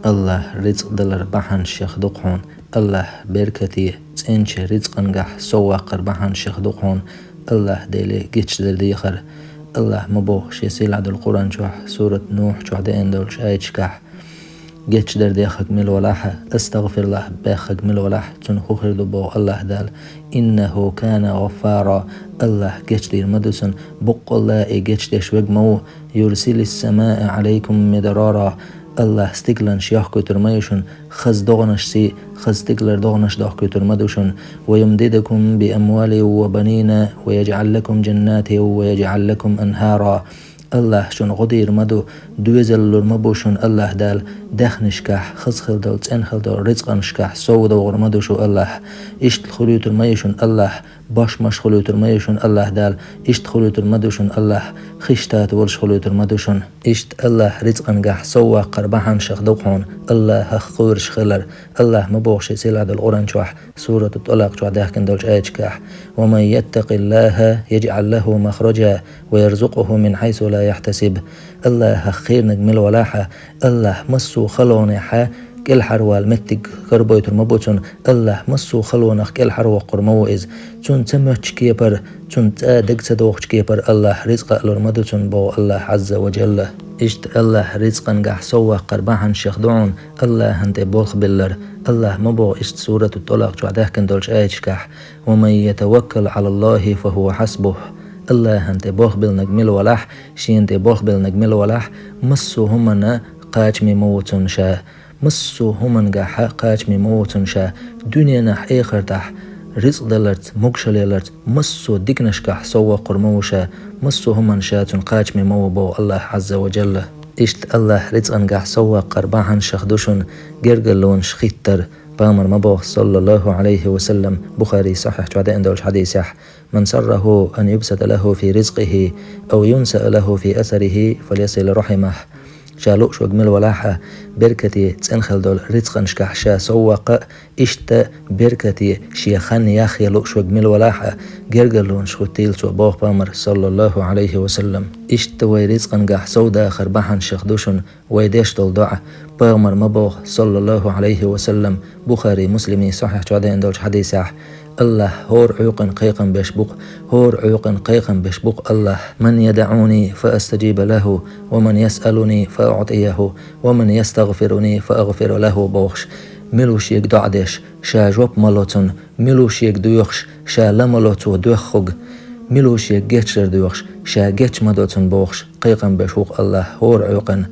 الله رزق دلر بحن شيخ دقون الله بركتي تنش رزق نجح سواقر بحن شيخ دقون الله ديلي جيتش ديخر الله مبوخ شيسيل عد القرآن شوح سورة نوح شوح دين دولش آيتشكح جيتش ديخك مل ولاحة استغفر الله باخك مل ولاح تنخوخر دبو الله دال إنه كان غفارا الله جيتش دير مدوسن بق الله جيتش ديش وقمو يرسل السماء عليكم مدرارا الله ستيكلن شياخ كتر مايشون خز دغنش سي خز ستيكلر دغنش داخ كتر مدوشون ويمددكم بأموال وبنين ويجعل لكم جنات ويجعل لكم أنهارا الله شون غدير مدو دوزل مبوشون الله دال دخنشكح خز خلدل تن خلدل رزقنشكح سو دور مدو شو الله اشت خلوت الميشون الله باش مش خلوت الميشون الله دال اشت خلوت المدوشون الله خشتات ورش خلوت المدوشون اشت الله رزقنجح سو قربحن شخدوقون الله خورش خلر الله مبوخش سيلاد القرآن شوح سورة الطلاق شوح داخن دولش آيتشكح ومن يتق الله يجعل له مخرجا ويرزقه من حيث لا يحتسب الله خير نجمل ولاحة الله مسو خلونحة كل حروال متك كربويت المبوتون الله مسو خلونخ كل حرو قرموئز تون تمتش كيبر تون تادق تدوخش كيبر الله رزق الرمدوتون بو الله عز وجل اشت الله رزقا قح سوا قرباحن شيخدعون الله هنت بولخ بلر الله مبو اشت سورة الطلاق شو عدهكن دولش آيتشكح ومن يتوكل على الله فهو حسبه الله هنت بوخ بالنجمل ولاح شينت بوخ بالنجمل ولاح مسو همنا قاج ميموتون شاه مسو همن قاح قاج ميموتون شاه دنيا نح ايخر تح رزق دلرت مقشليلرت مسو ديكنشكح سوا قرموشا مسو همن شاتون قاج ميمو بو الله عز وجل اشت الله رزقن قاح سوا قرباحن شخدوشن جرقلون شخيتر بامر مبوخ صلى الله عليه وسلم بخاري صحيح جوادين دولش حديث يح من سره أن يبسط له في رزقه أو ينسأ له في أثره فليصل رحمه شالوش وجمل ولاحة بركتي تنخل دول رزقن شكحشا سوق اشت بركتي شيخان ياخي لوش وجمل ولاحة جرجلون شخوتيل سوبوخ بامر صلى الله عليه وسلم اشت وي رزقن قح سودا خربحن شخدوشن ويديش دول دعا بامر مبوخ صلى الله عليه وسلم بخاري مسلمي صحيح جوادين دولش حديث الله هور عيقن قيقن بشبق هور عيقن قيقن بشبق الله من يدعوني فأستجيب له ومن يسألني فأعطيه ومن يستغفرني فأغفر له بوخش ملوش يك دعدش شا جوب ملوتن ملوش يك دوخش شا لملوتو دوخوغ ملوش يك جيتشر دوخش شا جيتش مدوتن بوخش قيقن بشبق الله هور عيقن